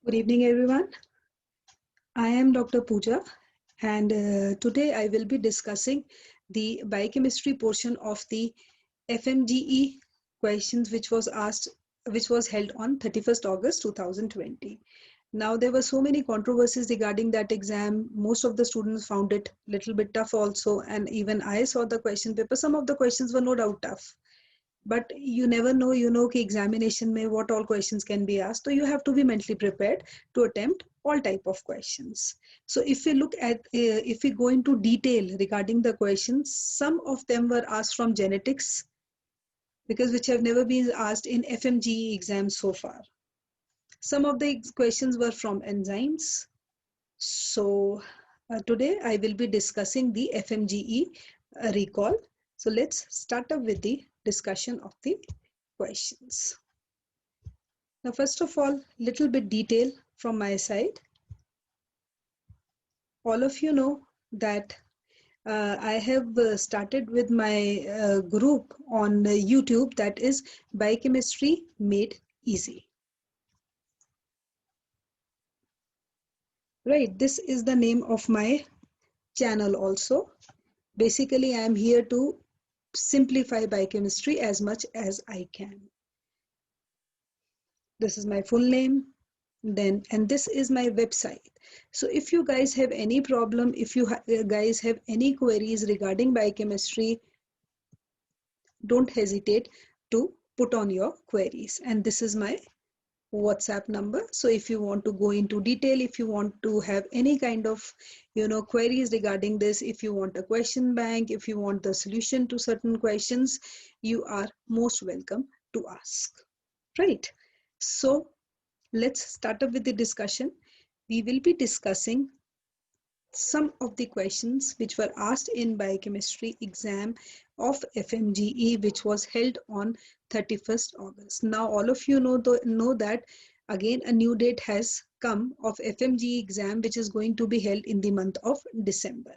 Good evening, everyone. I am Dr. Pooja, and today I will be discussing the biochemistry portion of the FMGE questions which was held on 31st August 2020. Now, there were so many controversies regarding that exam. Most of the students found it a little bit tough also, and even I saw the question paper. Some of the questions were no doubt tough, but you never know, कि examination में what all questions can be asked, so you have to be mentally prepared to attempt all type of questions. So if we look at if we go into detail regarding the questions, some of them were asked from genetics, because which have never been asked in FMGE exams so far. Some of the questions were from enzymes. So today I will be discussing the FMGE recall. So let's start up with the discussion of the questions. Now, first of all, little bit detail from my side. All of you know that I have started with my group on YouTube, that is Biochemistry Made Easy. Right, this is the name of my channel also. Basically, I am here to simplify biochemistry as much as I can. This is my full name, and this is my website. So if you guys have any problem, if you guys have any queries regarding biochemistry, don't hesitate to put on your queries. And this is my WhatsApp number. So if you want to go into detail, if you want to have any kind of queries regarding this, if you want a question bank, if you want the solution to certain questions, you are most welcome to ask. Right? So let's start up with the discussion. We will be discussing some of the questions which were asked in biochemistry exam of FMGE, which was held on 31st August. Now, all of you know that again a new date has come of FMGE exam, which is going to be held in the month of December.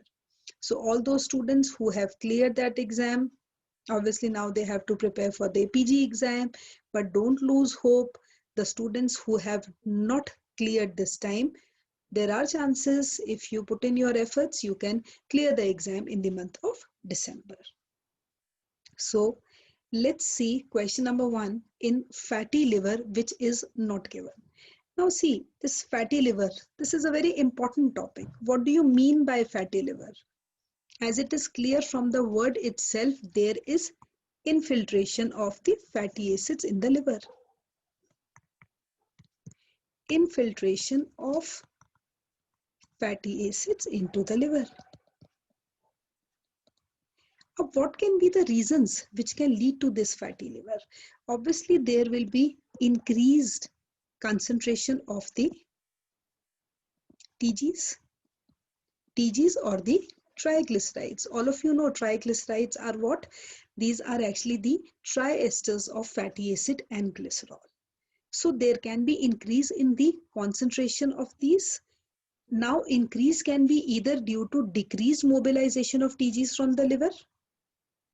So all those students who have cleared that exam, obviously now they have to prepare for their PG exam, but don't lose hope. The students who have not cleared this time, there are chances, if you put in your efforts, you can clear the exam in the month of December. So let's see question number 1 in fatty liver, which is not given. Now see, this fatty liver, this is a very important topic. What do you mean by fatty liver? As it is clear from the word itself, there is infiltration of the fatty acids in the liver. Infiltration of fatty acids into the liver. What can be the reasons which can lead to this fatty liver? Obviously, there will be increased concentration of the TGs or the triglycerides. All of you know triglycerides are what? These are actually the triesters of fatty acid and glycerol. So there can be increase in the concentration of these. Now, increase can be either due to decreased mobilization of TGs from the liver.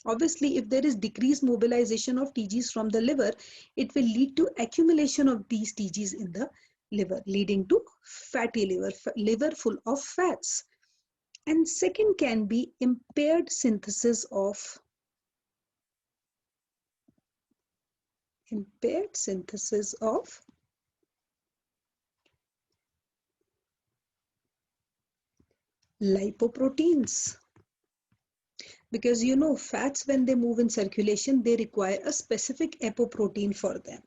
Obviously, if there is decreased mobilization of TGs from the liver, it will lead to accumulation of these TGs in the liver, leading to fatty liver, liver full of fats. And second can be impaired synthesis of lipoproteins. Because fats, when they move in circulation, they require a specific apoprotein for them.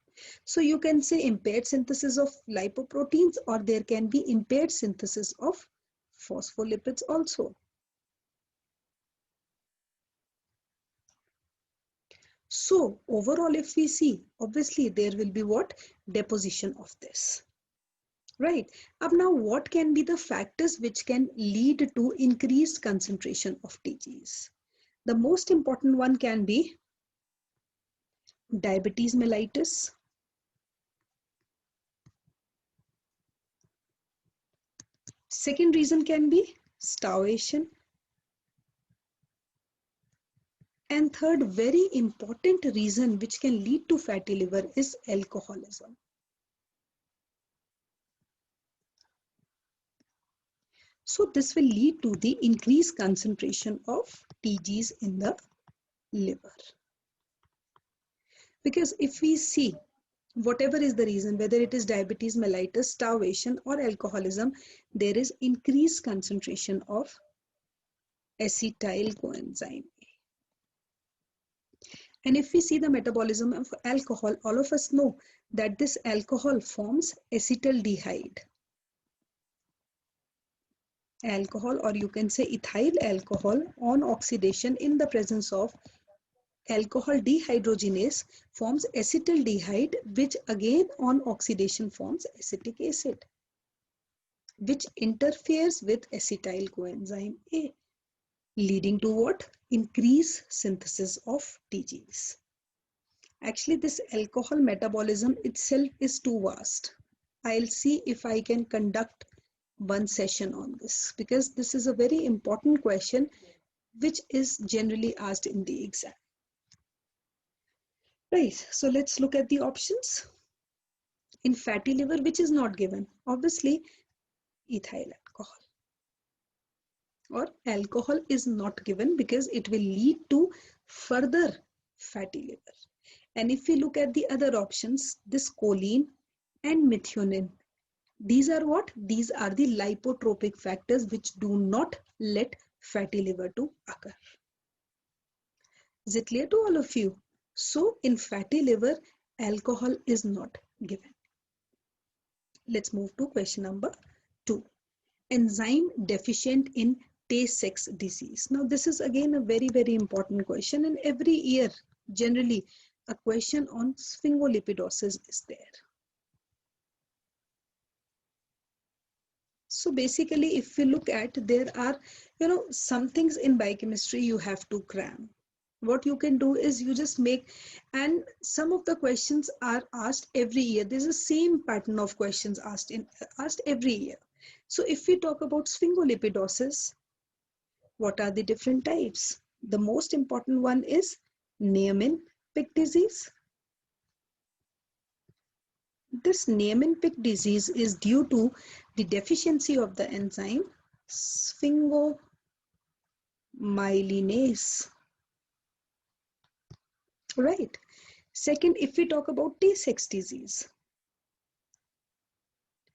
So you can say impaired synthesis of lipoproteins, or there can be impaired synthesis of phospholipids also. So overall, if we see, obviously there will be what? Deposition of this. Right. Now, what can be the factors which can lead to increased concentration of TGs? The most important one can be diabetes mellitus, second reason can be starvation, and third very important reason which can lead to fatty liver is alcoholism. So this will lead to the increased concentration of TGs in the liver. Because if we see, whatever is the reason, whether it is diabetes mellitus, starvation or alcoholism, there is increased concentration of acetyl coenzyme. And if we see the metabolism of alcohol, all of us know that this alcohol forms acetaldehyde. Alcohol, or you can say ethyl alcohol, on oxidation in the presence of alcohol dehydrogenase forms acetaldehyde, which again on oxidation forms acetic acid, which interferes with acetyl coenzyme A, leading to what? Increased synthesis of TGs. Actually, this alcohol metabolism itself is too vast. I'll see if I can conduct one session on this, because this is a very important question which is generally asked in the exam. Right, so let's look at the options. In fatty liver, which is not given, obviously ethyl alcohol, or alcohol is not given because it will lead to further fatty liver. And if we look at the other options, this choline and methionine, these are what? These are the lipotropic factors which do not let fatty liver to occur. Is it clear to all of you? So in fatty liver, alcohol is not given. Let's move to question number 2. Enzyme deficient in Tay-Sachs disease. Now this is again a very, very important question, and every year generally a question on sphingolipidosis is there. So basically, if we look at, there are, some things in biochemistry you have to cram. What you can do is you just make, and some of the questions are asked every year. There's the same pattern of questions asked every year. So if we talk about sphingolipidosis, what are the different types? The most important one is Niemann-Pick disease. This Niemann-Pick disease is due to the deficiency of the enzyme sphingomyelinase. Right. Second, if we talk about Tay-Sachs disease.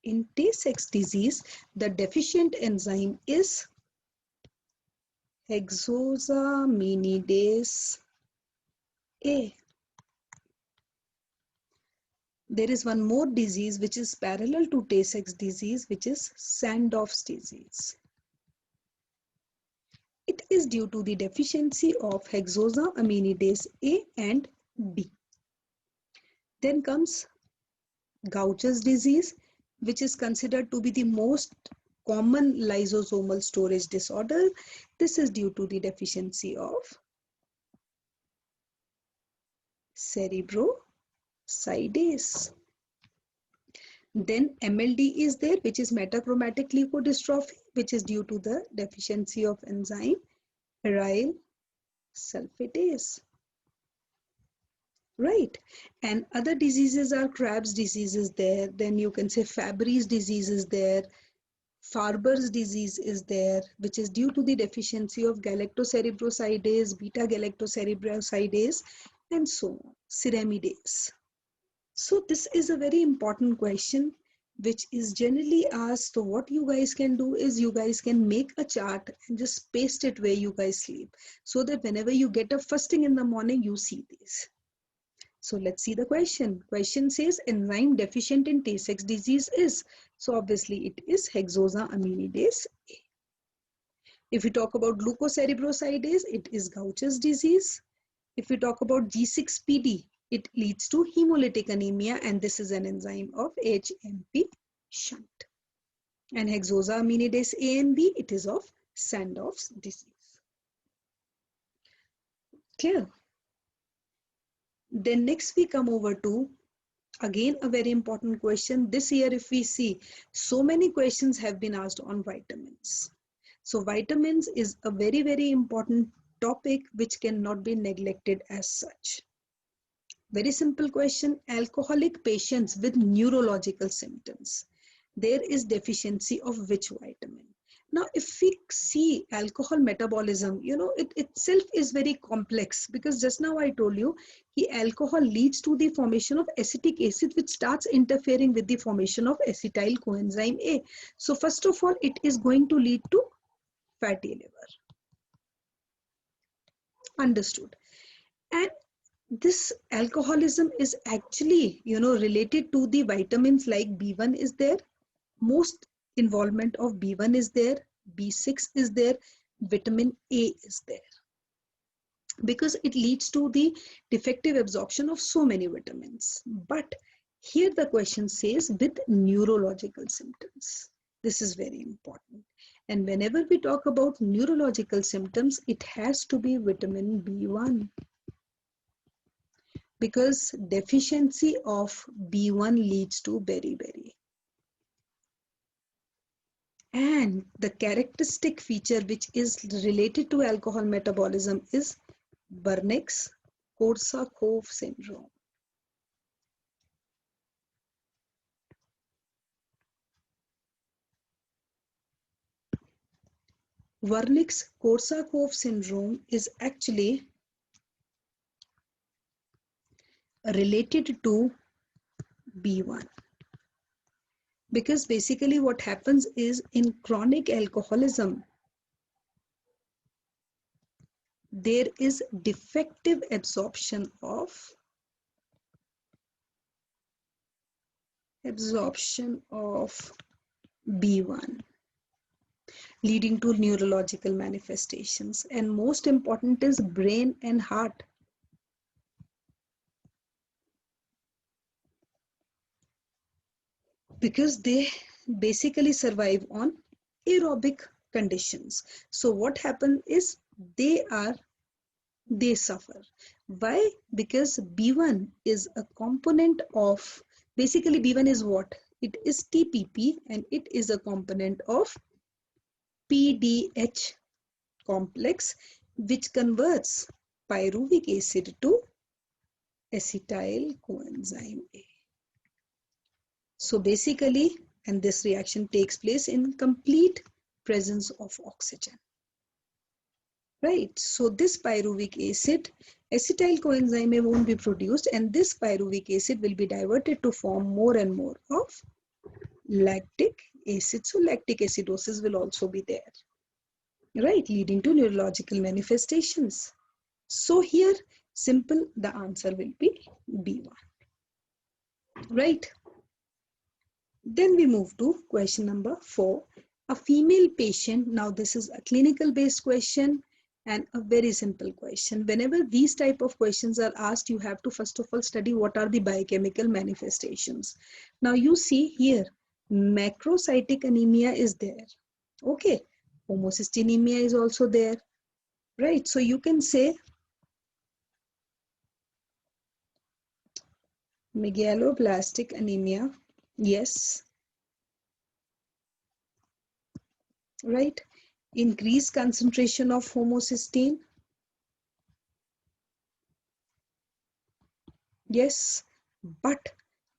In Tay-Sachs disease, the deficient enzyme is hexosaminidase A. There is one more disease which is parallel to Tay-Sachs disease, which is Sandoff's disease. It is due to the deficiency of hexosaminidase A and B. Then comes Gaucher's disease, which is considered to be the most common lysosomal storage disorder. This is due to the deficiency of cerebrosidase. Then MLD is there, which is metachromatic leukodystrophy, which is due to the deficiency of enzyme aryl sulfatase. Right. And other diseases are Krabs disease is there. Then you can say Fabry's disease is there. Farber's disease is there, which is due to the deficiency of galactocerebrosidase, beta-galactocerebrosidase, and so on, ceramidase. So this is a very important question which is generally asked. So what you guys can do is you guys can make a chart and just paste it where you guys sleep, so that whenever you get up first thing in the morning, you see this. So let's see the question. Question says enzyme deficient in Tay-Sachs disease is. So obviously it is hexosaminidase A. If we talk about glucocerebrosidase, it is Gaucher's disease. If we talk about G6PD, it leads to hemolytic anemia, and this is an enzyme of HMP shunt. And hexosaminidase A and B, it is of Sandoff's disease. Clear? Then next we come over to, again, a very important question. This year, if we see, so many questions have been asked on vitamins. So vitamins is a very, very important topic which cannot be neglected as such. Very simple question. Alcoholic patients with neurological symptoms, there is deficiency of which vitamin? Now, if we see alcohol metabolism, it itself is very complex, because just now I told you, alcohol leads to the formation of acetic acid, which starts interfering with the formation of acetyl coenzyme A. So first of all, it is going to lead to fatty liver. Understood. And this alcoholism is actually, related to the vitamins like B1 is there. Most involvement of B1 is there, B6 is there, vitamin A is there, because it leads to the defective absorption of so many vitamins. But here the question says with neurological symptoms. This is very important. And whenever we talk about neurological symptoms, it has to be vitamin B1, because deficiency of B1 leads to beriberi. And the characteristic feature which is related to alcohol metabolism is Wernicke-Korsakoff syndrome. Wernicke-Korsakoff syndrome is actually related to B1. Because basically what happens is, in chronic alcoholism, there is defective absorption of B1, leading to neurological manifestations. And most important is brain and heart. Because they basically survive on aerobic conditions. So what happens is they suffer. Why? Because B1 is a component of, basically B1 is what? It is TPP, and it is a component of PDH complex, which converts pyruvic acid to acetyl coenzyme A. So basically, and this reaction takes place in complete presence of oxygen. Right, so this pyruvic acid, acetyl coenzyme A won't be produced, and this pyruvic acid will be diverted to form more and more of lactic acid. So lactic acidosis will also be there, right, leading to neurological manifestations. So here, simple, the answer will be B1, right? Then we move to question number 4. A female patient, now this is a clinical based question and a very simple question. Whenever these type of questions are asked, you have to first of all study what are the biochemical manifestations. Now you see here, macrocytic anemia is there. Okay, homocystinemia is also there, right? So you can say megaloblastic anemia, yes, right? Increased concentration of homocysteine, yes, but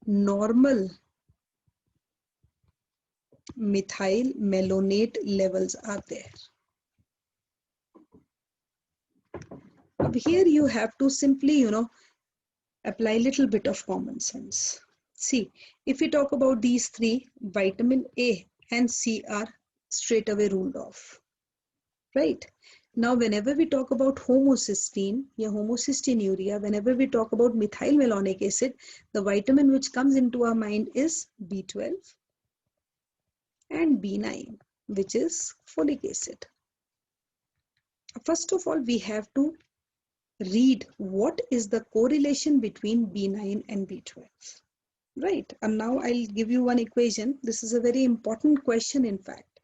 normal methyl malonate levels are there. Now here you have to simply, apply a little bit of common sense. See, if we talk about these three, vitamin A and C are straight away ruled off, right? Now, whenever we talk about homocysteine, homocystinuria, whenever we talk about methyl malonic acid, the vitamin which comes into our mind is B12 and B9, which is folic acid. First of all, we have to read what is the correlation between B9 and B12. Right, and now I'll give you one equation. This is a very important question, in fact.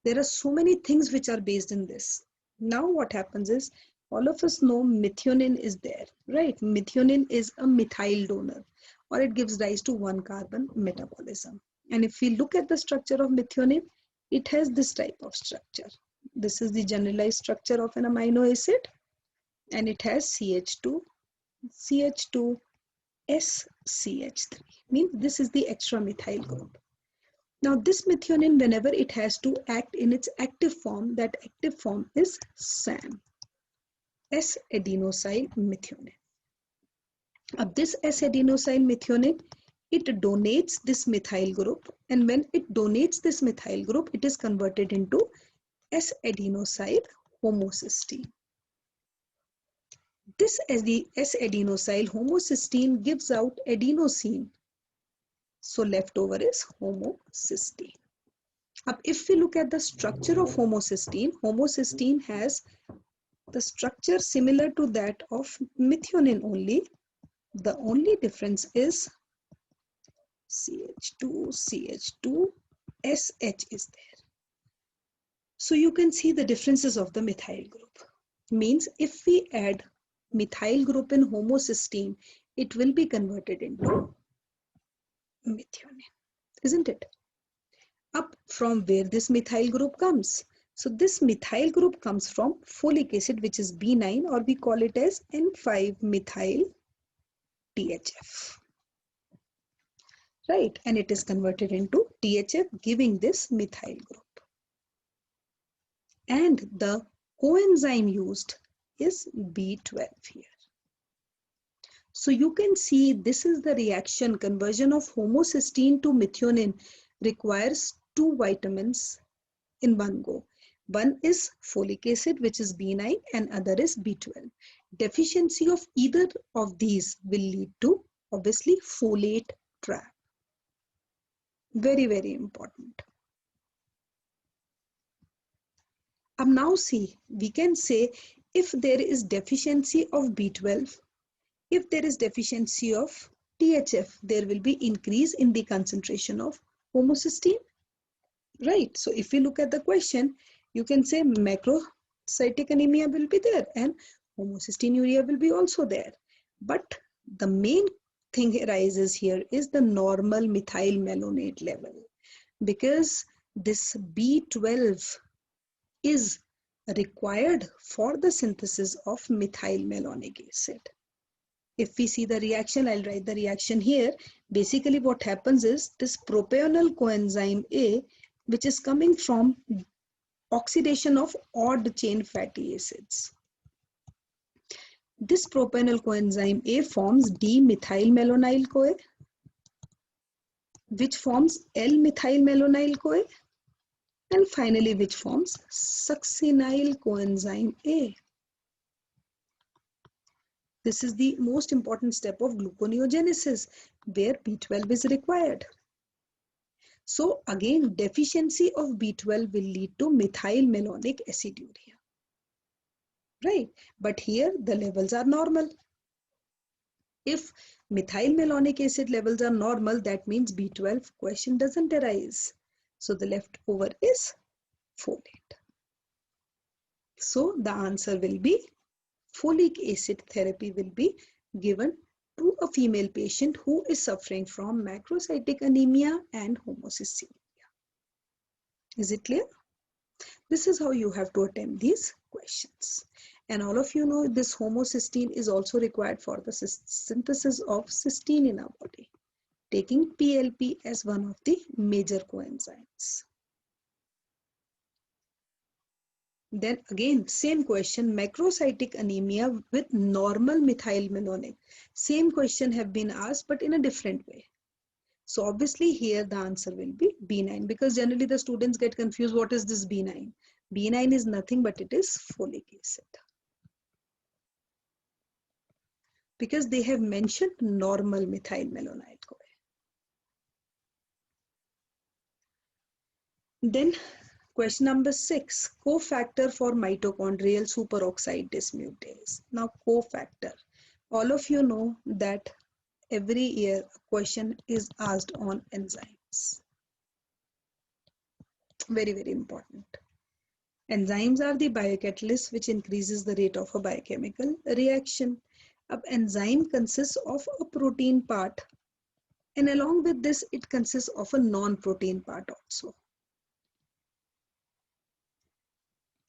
There are so many things which are based in this. Now what happens is, all of us know methionine is there, right? Methionine is a methyl donor, or it gives rise to one carbon metabolism. And if we look at the structure of methionine, it has this type of structure. This is the generalized structure of an amino acid, and it has CH2, SCH3, means this is the extra methyl group. Now this methionine, whenever it has to act in its active form, that active form is SAM, S-adenosyl methionine. This S-adenosyl methionine, it donates this methyl group, and when it donates this methyl group, it is converted into S-adenosyl homocysteine. This S-adenosyl homocysteine gives out adenosine. So left over is homocysteine. Now, if we look at the structure of homocysteine, homocysteine has the structure similar to that of methionine only. The only difference is CH2, CH2, SH is there. So you can see the differences of the methyl group. Means if we add methyl group in homocysteine, it will be converted into methionine, isn't it? Up from where this methyl group comes. So this methyl group comes from folic acid, which is B9, or we call it as N5-methyl THF. Right, and it is converted into THF, giving this methyl group. And the coenzyme used is B12 here. So you can see this is the reaction. Conversion of homocysteine to methionine requires two vitamins in one go. One is folic acid, which is B9, and other is B12. Deficiency of either of these will lead to, obviously, folate trap. Very, very important. Now see, we can say if there is deficiency of B12, if there is deficiency of THF, there will be increase in the concentration of homocysteine. Right. So if we look at the question, you can say macrocytic anemia will be there and homocystinuria will be also there. But the main thing arises here is the normal methyl malonate level, because this B12 is required for the synthesis of methyl malonic acid. If we see the reaction, I'll write the reaction here. Basically what happens is this propionyl coenzyme A, which is coming from oxidation of odd chain fatty acids. This propionyl coenzyme A forms D-methylmalonyl-CoA, which forms L-methylmalonyl-CoA, and finally which forms succinyl coenzyme A. This is the most important step of gluconeogenesis, where B12 is required. So again, deficiency of B12 will lead to methyl malonic aciduria. Right, but here the levels are normal. If methyl malonic acid levels are normal, that means B12 question doesn't arise. So the leftover is folate. So the answer will be folic acid therapy will be given to a female patient who is suffering from macrocytic anemia and homocystinuria. Is it clear? This is how you have to attempt these questions. And all of you know this homocysteine is also required for the synthesis of cysteine in our body, taking PLP as one of the major coenzymes. Then again, same question, macrocytic anemia with normal methyl malonic. Same question have been asked, but in a different way. So obviously here the answer will be B9, because generally the students get confused, what is this B9? B9 is nothing but it is folic acid. Because they have mentioned normal methyl malonyl-CoA. Then question number 6, cofactor for mitochondrial superoxide dismutase. Now cofactor, all of you know that every year a question is asked on enzymes. Very, very important. Enzymes are the biocatalysts which increases the rate of a biochemical reaction. An enzyme consists of a protein part, and along with this it consists of a non-protein part also.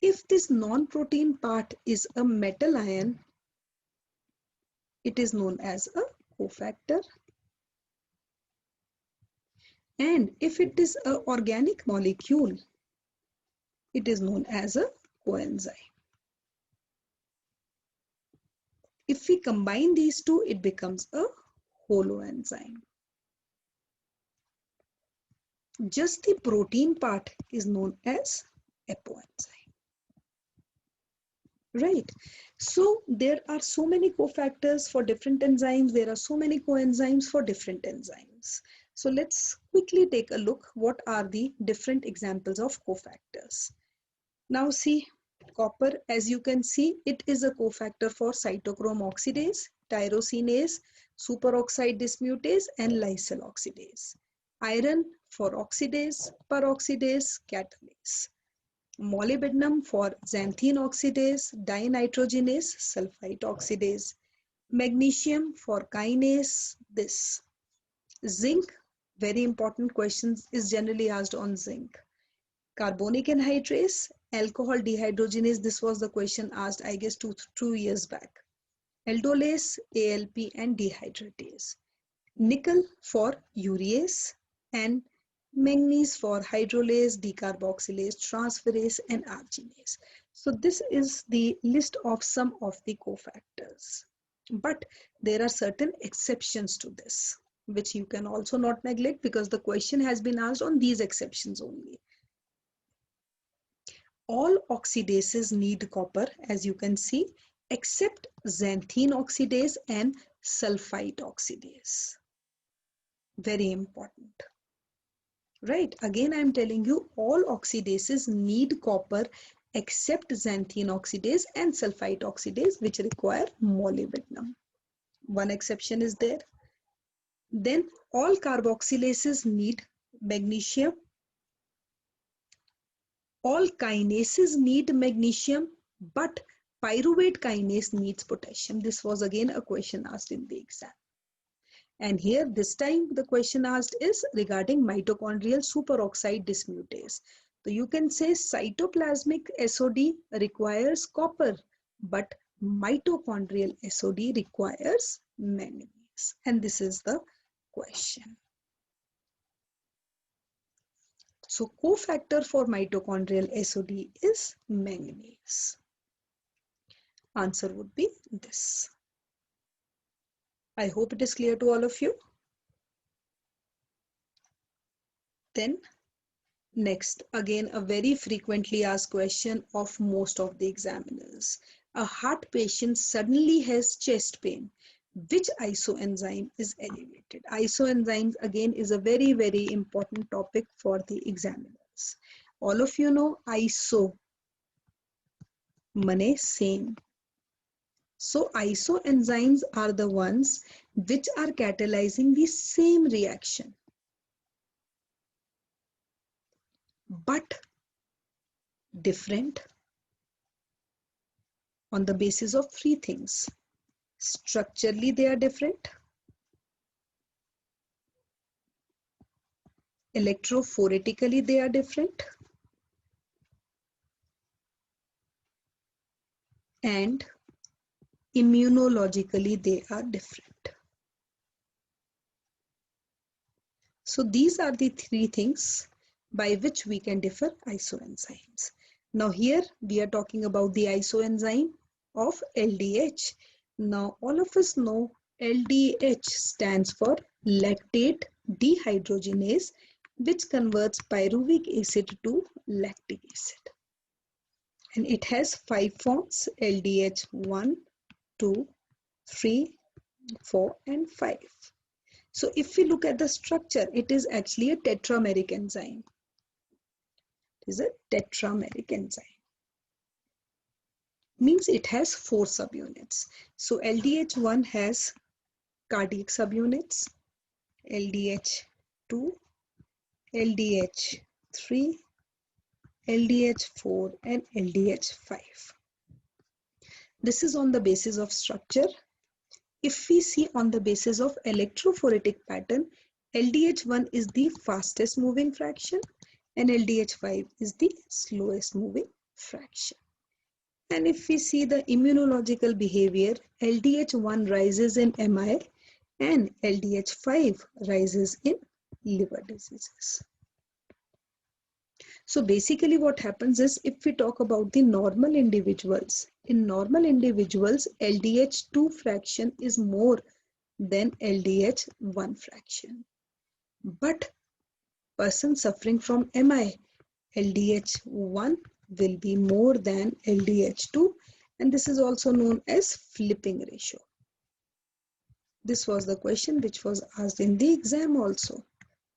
If this non-protein part is a metal ion, it is known as a cofactor. And if it is an organic molecule, it is known as a coenzyme. If we combine these two, it becomes a holoenzyme. Just the protein part is known as apoenzyme. Right. So there are so many cofactors for different enzymes. There are so many coenzymes for different enzymes. So let's quickly take a look. What are the different examples of cofactors? Now see, copper, as you can see, it is a cofactor for cytochrome oxidase, tyrosinase, superoxide dismutase, and lysyl oxidase. Iron for oxidase, peroxidase, catalase. Molybdenum for xanthine oxidase, dinitrogenase, sulfite oxidase. Magnesium for kinase, this. Zinc, very important questions is generally asked on zinc. Carbonic anhydrase, alcohol dehydrogenase, this was the question asked, I guess, two years back. Aldolase, ALP, and dehydratase. Nickel for urease, and manganese for hydrolase, decarboxylase, transferase, and arginase. So this is the list of some of the cofactors. But there are certain exceptions to this, which you can also not neglect because the question has been asked on these exceptions only. All oxidases need copper, as you can see, except xanthine oxidase and sulfite oxidase. Very important. Right, again I am telling you all oxidases need copper except xanthine oxidase and sulfite oxidase, which require molybdenum. One exception is there. Then all carboxylases need magnesium. All kinases need magnesium, but pyruvate kinase needs potassium. This was again a question asked in the exam. And here this time the question asked is regarding mitochondrial superoxide dismutase. So you can say cytoplasmic SOD requires copper, but mitochondrial SOD requires manganese. And this is the question. So cofactor for mitochondrial SOD is manganese. Answer would be this. I hope it is clear to all of you. Then next, again a very frequently asked question of most of the examiners. A heart patient suddenly has chest pain. Which isoenzyme is elevated? Isoenzymes again is a very, very important topic for the examiners. All of you know iso, mane same. So isoenzymes are the ones which are catalyzing the same reaction, but different on the basis of three things. Structurally they are different, electrophoretically they are different, and immunologically they are different. So these are the three things by which we can differ isoenzymes. Now here we are talking about the isoenzyme of LDH. Now all of us know LDH stands for lactate dehydrogenase, which converts pyruvic acid to lactic acid. And it has 5 forms: LDH 1, 2, 3, 4, and 5. So if we look at the structure, it is actually a tetrameric enzyme. It is a tetrameric enzyme. Means it has 4 subunits. So LDH1 has cardiac subunits, LDH2, LDH3, LDH4, and LDH5. This is on the basis of structure. If we see on the basis of electrophoretic pattern, LDH1 is the fastest moving fraction and LDH5 is the slowest moving fraction. And if we see the immunological behavior, LDH1 rises in MI and LDH5 rises in liver diseases. So basically what happens is, if we talk about the normal individuals, in normal individuals, LDH2 fraction is more than LDH1 fraction. But person suffering from MI, LDH1 will be more than LDH2, and this is also known as flipping ratio. This was the question which was asked in the exam also.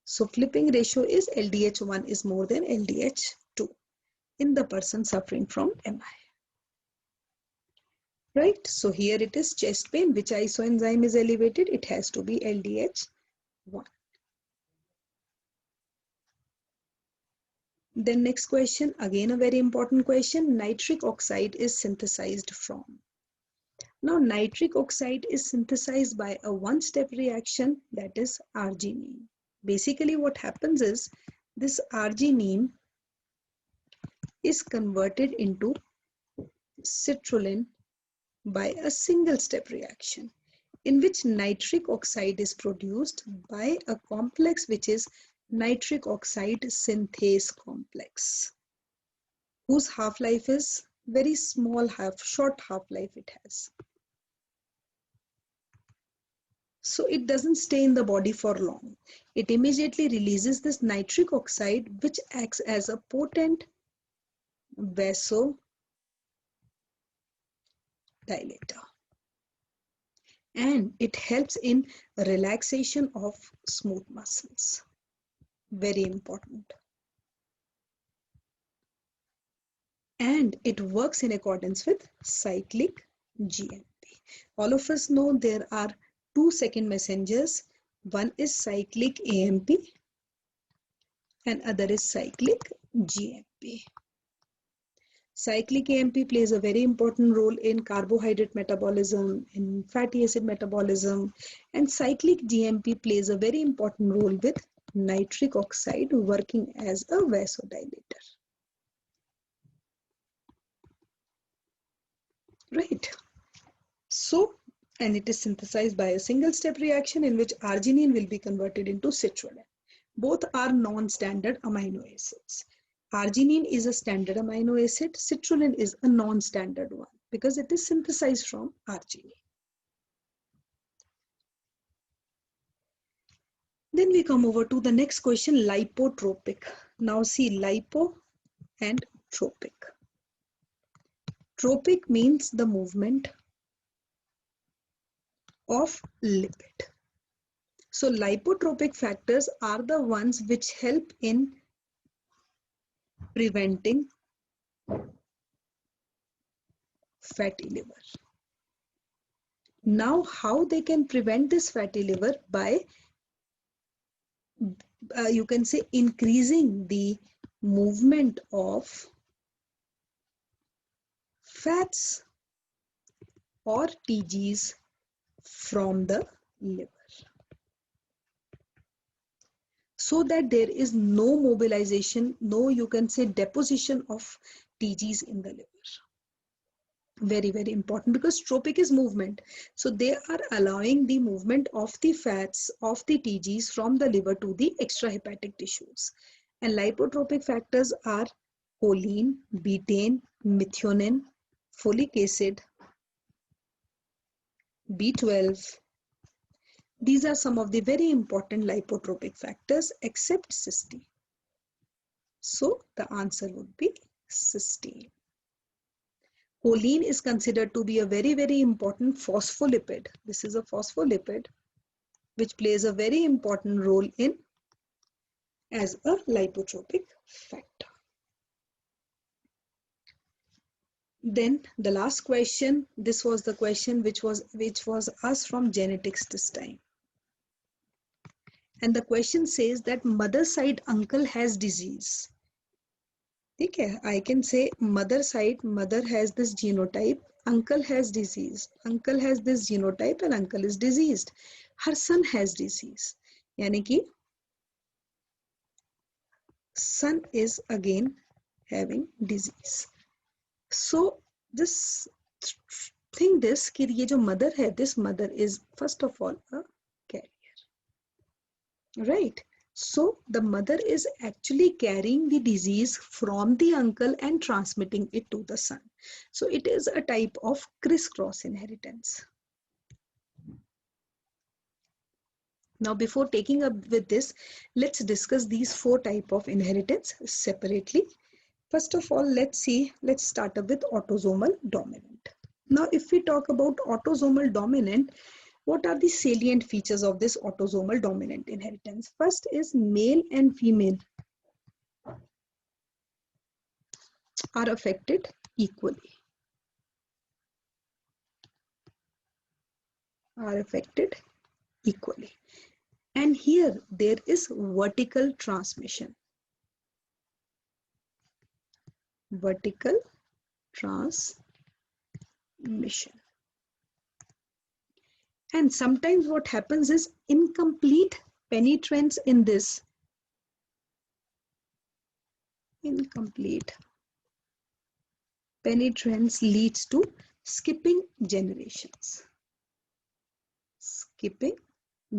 So flipping ratio is LDH1 is more than LDH2 in the person suffering from MI. Right? So here it is chest pain. Which isoenzyme is elevated? It has to be LDH1. Then next question, again a very important question. Nitric oxide is synthesized from. Now nitric oxide is synthesized by a one-step reaction, that is arginine. Basically what happens is, this arginine is converted into citrulline by a single-step reaction, in which nitric oxide is produced by a complex which is nitric oxide synthase complex, whose half-life is very small, short half-life it has. So it doesn't stay in the body for long. It immediately releases this nitric oxide, which acts as a potent vasodilator. And it helps in relaxation of smooth muscles. Very important. And it works in accordance with cyclic GMP. All of us know there are two second messengers. One is cyclic AMP and other is cyclic GMP. Cyclic AMP plays a very important role in carbohydrate metabolism, in fatty acid metabolism, and cyclic GMP plays a very important role with nitric oxide working as a vasodilator. Right. So, and it is synthesized by a single step reaction in which arginine will be converted into citrulline. Both are non-standard amino acids. Arginine is a standard amino acid, citrulline is a non-standard one because it is synthesized from arginine. Then we come over to the next question, lipotropic. Now see, lipo and tropic. Tropic means the movement of lipid. So lipotropic factors are the ones which help in preventing fatty liver. Now how they can prevent this fatty liver? By you can say increasing the movement of fats or TGs from the liver, so that there is no mobilization, no, you can say, deposition of TGs in the liver. Very, very important, because tropic is movement. So they are allowing the movement of the fats, of the TGs from the liver to the extrahepatic tissues. And lipotropic factors are choline, betaine, methionine, folic acid, B12. These are some of the very important lipotropic factors except cysteine. So the answer would be cysteine. Choline is considered to be a very, very important phospholipid. This is a phospholipid which plays a very important role in as a lipotropic factor. Then the last question, this was the question which was asked from genetics this time. And the question says that mother side uncle has disease. Okay, I can say mother side, mother has this genotype, uncle has disease, uncle has this genotype and uncle is diseased. Her son has disease. Yani ki son is again having disease. So this thing, this कि ये जो mother है, this mother is first of all a carrier, right? So the mother is actually carrying the disease from the uncle and transmitting it to the son. So it is a type of crisscross inheritance. Now, before taking up with this, let's discuss these four types of inheritance separately. First of all, let's start up with autosomal dominant. Now, if we talk about autosomal dominant, what are the salient features of this autosomal dominant inheritance? First is male and female are affected equally. Are affected equally. And here there is vertical transmission. Vertical transmission. And sometimes what happens is incomplete penetrance in this. Incomplete penetrance leads to skipping generations. Skipping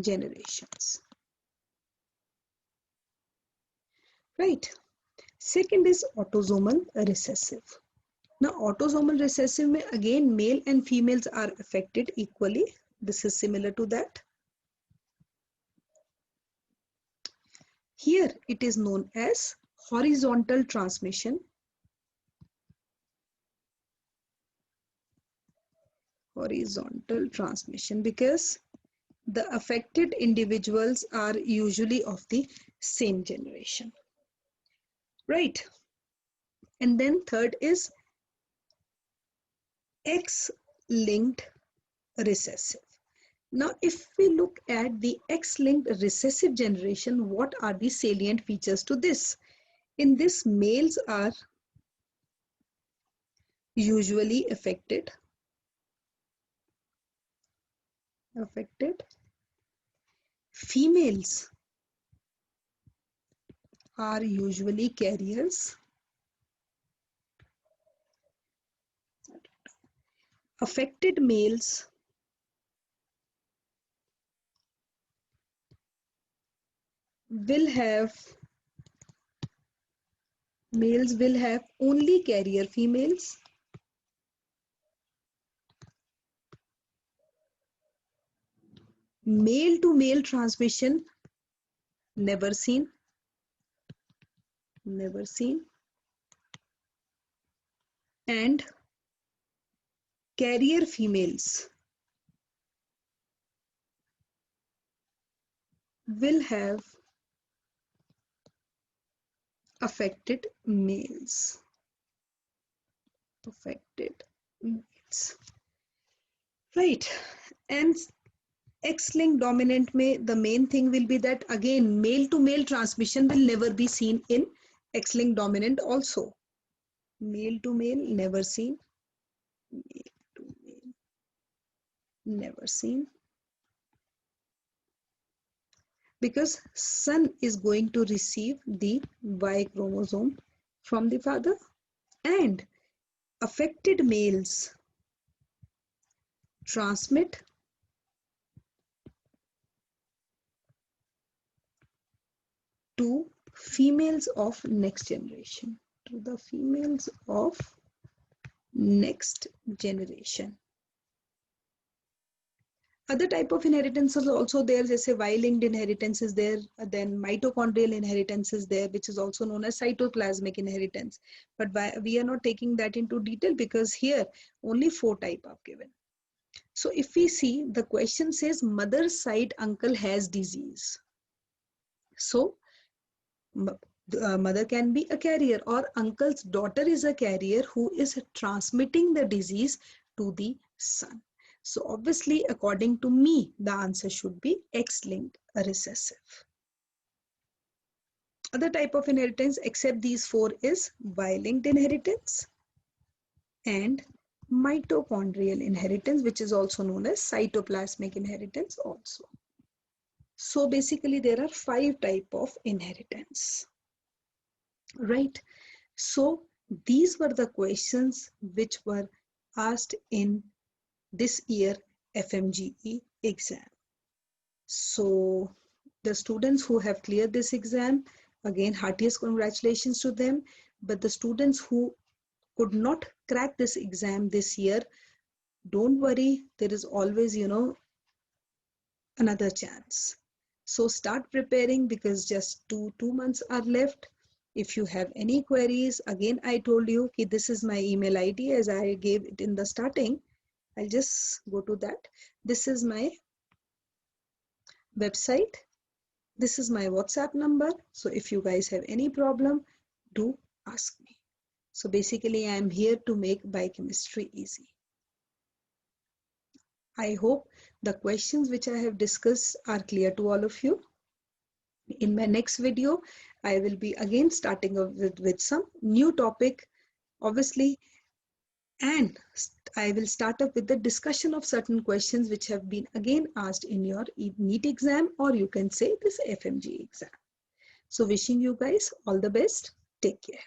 generations. Right. Second is autosomal recessive. Now, autosomal recessive mein again male and females are affected equally. This is similar to that. Here it is known as horizontal transmission. Horizontal transmission because the affected individuals are usually of the same generation. Right. And then third is X-linked recessive. Now, if we look at the X-linked recessive generation, what are the salient features to this? In this, males are usually affected. Females are usually carriers. Affected males will have only carrier females. Male to male transmission never seen. And carrier females will have affected males. Right. And X-linked dominant में the main thing will be that again male to male transmission will never be seen in X-linked dominant also. Male to male never seen. Male to male never seen. Because son is going to receive the Y chromosome from the father, and affected males transmit to females of next generation. To the females of next generation. Other type of inheritance is also there, जैसे Y-linked inheritance is there, then mitochondrial inheritance is there, which is also known as cytoplasmic inheritance. But we are not taking that into detail because here only 4 types are given. So if we see, the question says mother's side uncle has disease. So mother can be a carrier, or uncle's daughter is a carrier who is transmitting the disease to the son. So obviously, according to me, the answer should be X-linked recessive. Other type of inheritance except these 4 is Y-linked inheritance and mitochondrial inheritance, which is also known as cytoplasmic inheritance also. So basically, there are 5 types of inheritance. Right. So these were the questions which were asked in this year FMGE exam. So The students who have cleared this exam, again, heartiest congratulations to them. But the students who could not crack this exam this year, don't worry, there is always, another chance. So start preparing because just two months are left. If you have any queries, again, I told you that this is my email ID as I gave it in the starting. I'll just go to that. This is my website. This is my WhatsApp number. So if you guys have any problem, do ask me. So basically, I am here to make biochemistry easy. I hope the questions which I have discussed are clear to all of you. In my next video, I will be again starting off with some new topic, obviously, and I will start up with the discussion of certain questions which have been again asked in your NEET exam, or you can say this FMG exam. So wishing you guys all the best. Take care.